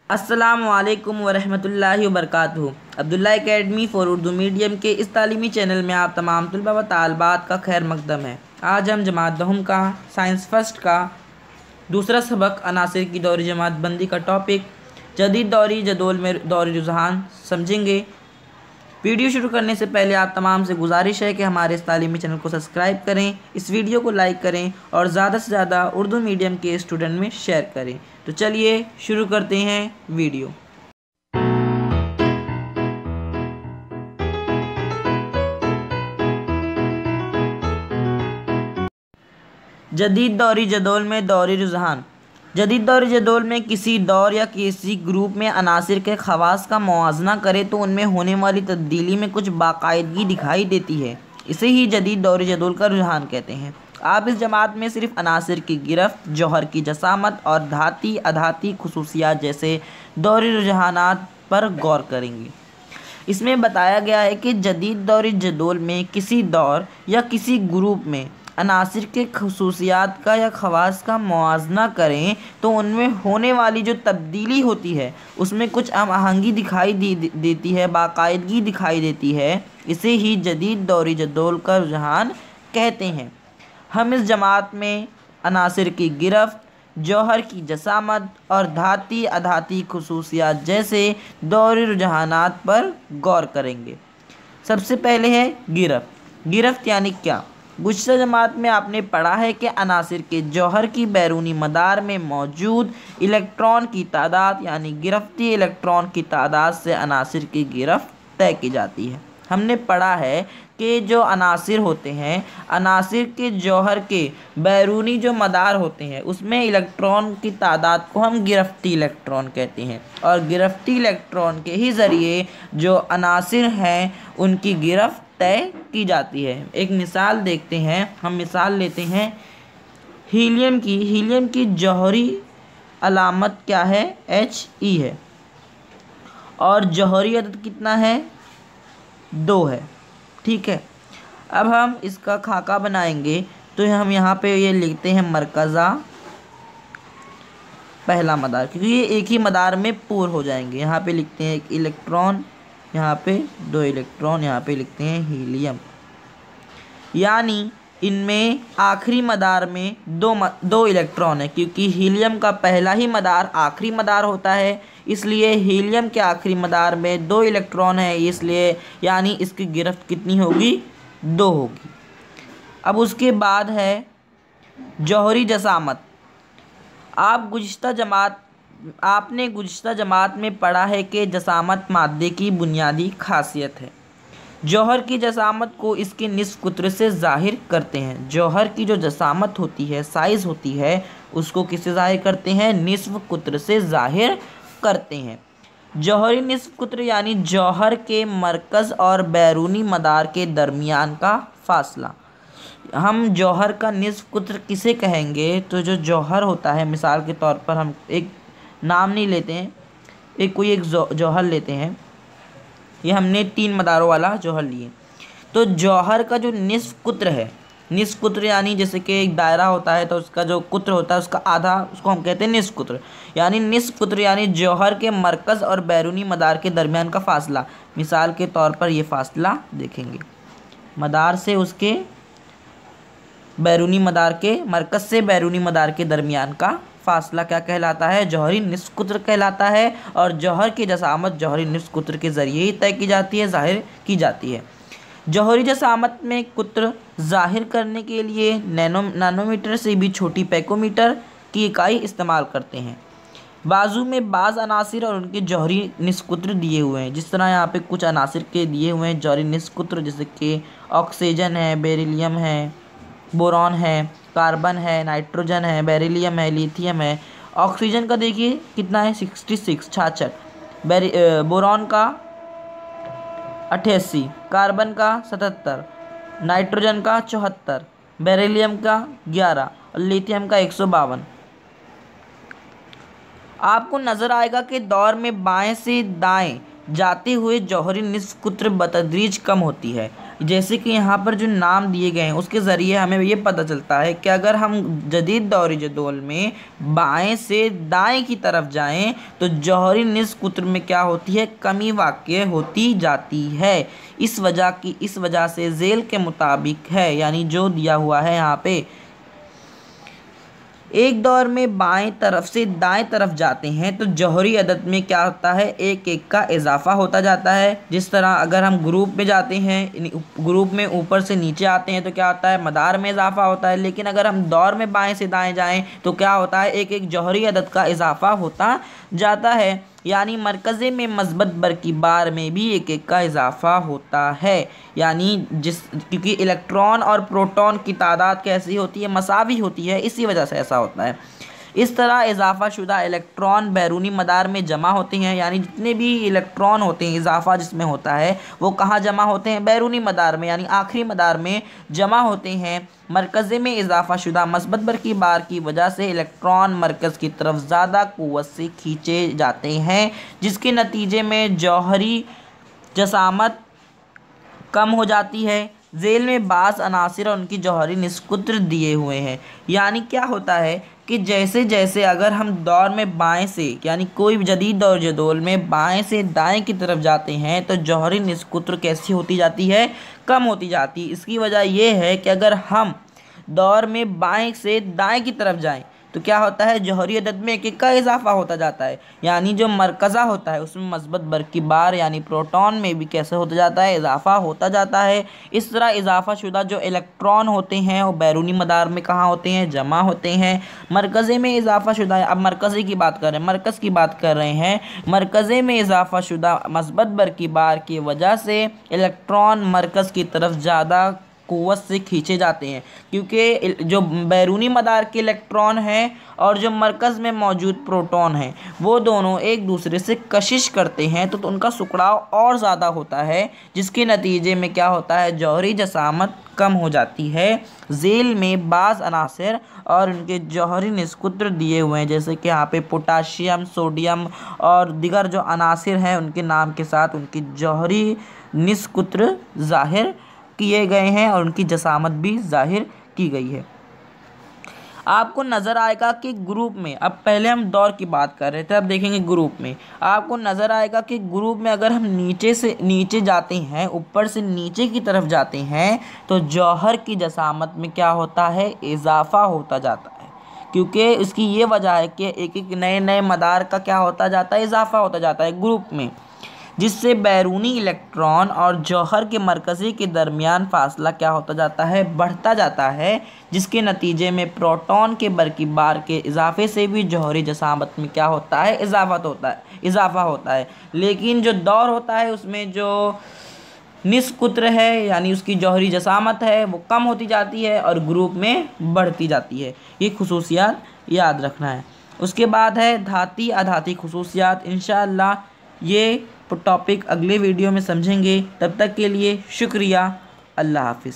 अस्सलामु अलैकुम वरहमतुल्लाहि वबरकातुहू। Abdullah academy for Urdu medium के इस तालीमी चैनल में आप तमाम तलबा व तालबात का खैर मकदम है। आज हम जमात दहम का साइंस फर्स्ट का दूसरा सबक अनासिर की दौरी जमात बंदी का टॉपिक जदीद दौरी जदोल में दौरी रुझान समझेंगे। वीडियो शुरू करने से पहले आप तमाम से गुजारिश है कि हमारे इस तालीमी चैनल को सब्सक्राइब करें, इस वीडियो को लाइक करें और ज़्यादा से ज़्यादा उर्दू मीडियम के स्टूडेंट में शेयर करें। तो चलिए शुरू करते हैं वीडियो। जदीद दौरी जदोल में दौरी रुझान। जदीद दौरी जदोल में किसी दौर या किसी ग्रुप में अनासिर के खवास का मुआवजा करे तो उनमें होने वाली तब्दीली में कुछ बाकायदगी दिखाई देती है। इसे ही जदीद दौरी जदोल का रुझान कहते हैं। आप इस जमात में सिर्फ अनासिर की गिरफ्त, जौहर की जसामत और धाती अधाती खुसूसियात जैसे दौरी रुझानात पर गौर करेंगे। इसमें बताया गया है कि जदीद दौरी जदोल में किसी दौर या किसी ग्रुप में अनासिर के खसूसियात का या खवास का मुआवजा करें तो उनमें होने वाली जो तब्दीली होती है उसमें कुछ हम आहंगी दिखाई देती है, बाकायदगी दिखाई देती है। इसे ही जदीद दौरी जदोल का रुझान कहते हैं। हम इस जमात में अनासिर की गिरफ्त, जौहर की जसामत और धाती अधाती खुसूसियात जैसे दौरी रुझानात पर गौर करेंगे। सबसे पहले है गिरफ्त। गिरफ्त यानी क्या? गुज़श्ता जमात में आपने पढ़ा है कि अनासिर के जौहर की बैरूनी मदार में मौजूद इलेक्ट्रॉन की तादाद यानी गिरफ्ती इलेक्ट्रॉन की तादाद से अनासिर की गिरफ्त तय की जाती है। हमने पढ़ा है कि जो अनासिर होते हैं, अनासिर के जौहर के बैरूनी जो मदार होते हैं उसमें इलेक्ट्रॉन की तादाद को हम गिरफ्ती इलेक्ट्रॉन कहते हैं और गिरफ्ती इलेक्ट्रॉन के ही ज़रिए जो अनासिर हैं उनकी गिरफ्त तय की जाती है। एक मिसाल देखते हैं। हम मिसाल लेते हैं हीलियम की। हीलियम की जौहरी अलामत क्या है? He है और जौहरी अदद कितना है? 2 है। ठीक है, अब हम इसका खाका बनाएंगे तो हम यहाँ पे ये लिखते हैं मरकज़ा पहला मदार, क्योंकि ये एक ही मदार में पूर हो जाएंगे। यहाँ पे लिखते हैं 1 इलेक्ट्रॉन, यहाँ पे 2 इलेक्ट्रॉन, यहाँ पे लिखते हैं हीलियम। यानी इनमें आखिरी मदार में दो इलेक्ट्रॉन है, क्योंकि हीलियम का पहला ही मदार आखिरी मदार होता है, इसलिए हीलियम के आखिरी मदार में 2 इलेक्ट्रॉन है, इसलिए यानी इसकी गिरफ्त कितनी होगी? 2 होगी। अब उसके बाद है जौहरी जसामत। आपने गुज़श्ता जमात में पढ़ा है कि जसामत मादे की बुनियादी खासियत है। जौहर की जसामत को इसके निस्फ कुत्र से ज़ाहिर करते हैं। जौहर की जो जसामत होती है, साइज़ होती है, उसको किससे ज़ाहिर करते हैं? निस्फ कुत्र से ज़ाहिर करते हैं। जौहरी निस्फ कुत्र यानी जौहर के मरकज़ और बैरूनी मदार के दरमियान का फासला। हम जौहर का निस्फ कुत्र किसे कहेंगे? तो जो जौहर होता है, मिसाल के तौर पर हम एक नाम नहीं लेते हैं, एक जौहर लेते हैं। ये हमने 3 मदारों वाला जौहर लिए। तो जौहर का जो निस्फ कुत्र है, निस्फ कुत्र यानी जैसे कि एक दायरा होता है तो उसका जो कुत्र होता है उसका आधा, उसको हम कहते हैं निस्फ कुत्र। यानी निस्फ कुत्र यानी जौहर के मरकज़ और बैरूनी मदार के दरमियान का फासला। मिसाल के तौर पर ये फासला देखेंगे, मदार से उसके बैरूनी मदार के, मरकज़ से बैरूनी मदार के दरमियान का फासला क्या कहलाता है? जौहरी निस्फ कुत्र कहलाता है। और जौहर की जसामत जौहरी निस्फ कुत्र के ज़रिए ही तय की जाती है, ज़ाहिर की जाती है। जौहरी जसामत में कुत्र ज़ाहिर करने के लिए नैनोमीटर से भी छोटी पैकोमीटर की इकाई इस्तेमाल करते हैं। बाजू में बाज़ अनासिर और उनके जौहरी निस्फ कुत्र दिए हुए हैं। जिस तरह यहाँ पे कुछ अनासिर के दिए हुए हैं जौहरी निस्फ कुत्र, जैसे कि ऑक्सीजन है, बेरिलियम है, बोरॉन है, कार्बन है, नाइट्रोजन है, बेरिलियम है, लिथियम है। ऑक्सीजन का देखिए कितना है? 66, बोरॉन का 88, कार्बन का 77, नाइट्रोजन का 74, बेरिलियम का 11 और लिथियम का 152। आपको नज़र आएगा कि दौर में बाएं से दाएं जाते हुए जौहरी निस्फ कुत्र बतदरीज कम होती है। जैसे कि यहाँ पर जो नाम दिए गए हैं उसके ज़रिए हमें ये पता चलता है कि अगर हम जदीद दौरी जदोल में बाएं से दाएं की तरफ जाएं तो जौहरी निस्कुत्र में क्या होती है, कमी वाक़ई होती जाती है। इस वजह से ज़ेल के मुताबिक है, यानी जो दिया हुआ है यहाँ पे, एक दौर में बाएं तरफ से दाएं तरफ जाते हैं तो जौहरी अदद में क्या होता है, एक एक का इजाफा होता जाता है। जिस तरह अगर हम ग्रुप में जाते हैं, ग्रुप में ऊपर से नीचे आते हैं तो क्या होता है, मदार में इजाफा होता है। लेकिन अगर हम दौर में बाएं से दाएं जाएं तो क्या होता है, एक एक जौहरी अदद का इजाफा होता जाता है। यानी मरकज़े में मस्बत बर की बार में भी एक एक का इजाफा होता है। यानी क्योंकि इलेक्ट्रॉन और प्रोटॉन की तादाद कैसी होती है, मसावी होती है, इसी वजह से ऐसा होता है। इस तरह इजाफा शुदा इलेक्ट्रॉन बैरूनी मदार में जमा होते हैं। यानी जितने भी इलेक्ट्रॉन होते हैं, इजाफा जिसमें होता है वो कहाँ जमा होते हैं, बैरूनी मदार में, यानी आखिरी मदार में जमा होते हैं। मरकज़े में इजाफा शुदा मस्बत बर की बार की वजह से इलेक्ट्रॉन मरकज़ की तरफ ज़्यादा क़ुव्वत से खींचे जाते हैं, जिसके नतीजे में जौहरी जसामत कम हो जाती है। ज़ेल में बाज़ अनासिर और उनकी जौहरी निस्कुत्र दिए हुए हैं। यानी क्या होता है कि जैसे जैसे अगर हम दौर में बाएं से, यानी कोई भी जदीद दौर जदोल में बाएं से दाएं की तरफ जाते हैं तो जौहरी निस्कुत्र कैसी होती जाती है, कम होती जाती है। इसकी वजह यह है कि अगर हम दौर में बाएं से दाएं की तरफ जाएं तो क्या होता है, जौहरी अदद में एक एक का इजाफा होता जाता है। यानी जो मरकज़ा होता है उसमें मस्बत बर की बार यानी प्रोटॉन में भी कैसे होता जाता है, इजाफा होता जाता है। इस तरह इजाफा शुदा जो इलेक्ट्रॉन होते हैं वो बैरूनी मदार में कहाँ होते हैं, जमा होते हैं। मरकज़े में इजाफा शुदा, अब मरकज़े की बात कर रहे हैं, मरकज़ की बात कर रहे हैं। मरकज़े में इजाफा शुदा मस्बत बर की बार की वजह से इलेक्ट्रॉन मरकज़ की तरफ ज़्यादा क़ुव्वत से खींचे जाते हैं, क्योंकि जो बैरूनी मदार के इलेक्ट्रॉन हैं और जो मरकज़ में मौजूद प्रोटॉन हैं वो दोनों एक दूसरे से कशिश करते हैं तो उनका सुकड़ाव और ज़्यादा होता है, जिसके नतीजे में क्या होता है, जौहरी जसामत कम हो जाती है। ज़ेल में बाज़ अनासिर और उनके जौहरी निस्कुत्र दिए हुए हैं, जैसे कि यहाँ पे पोटाशियम, सोडियम और दीगर जो अनासिर हैं उनके नाम के साथ उनकी जौहरी निस्कुत्र ज़ाहिर किए गए हैं और उनकी जसामत भी जाहिर की गई है। आपको नज़र आएगा कि ग्रुप में, अब पहले हम दौर की बात कर रहे थे, अब देखेंगे ग्रुप में। आपको नज़र आएगा कि ग्रुप में अगर हम नीचे से नीचे जाते हैं, ऊपर से नीचे की तरफ जाते हैं तो जौहर की जसामत में क्या होता है, इजाफा होता जाता है। क्योंकि इसकी ये वजह है कि एक एक नए नए मदार का क्या होता जाता है, इजाफा होता जाता है ग्रुप में, जिससे बैरूनी इलेक्ट्रॉन और जौहर के मरकज़ी के दरमियान फासला क्या होता जाता है, बढ़ता जाता है, जिसके नतीजे में प्रोटॉन के बरकी बार के इजाफे से भी जौहरी जसामत में क्या होता है, इजाफा होता है। लेकिन जो दौर होता है उसमें जो निस्कुत्र है यानी उसकी जौहरी जसामत है वो कम होती जाती है और ग्रुप में बढ़ती जाती है। ये खुसूसियात याद रखना है। उसके बाद है धाती अधाती खुसूसियात। इंशाअल्लाह ये टॉपिक अगले वीडियो में समझेंगे। तब तक के लिए शुक्रिया। अल्लाह हाफिज़।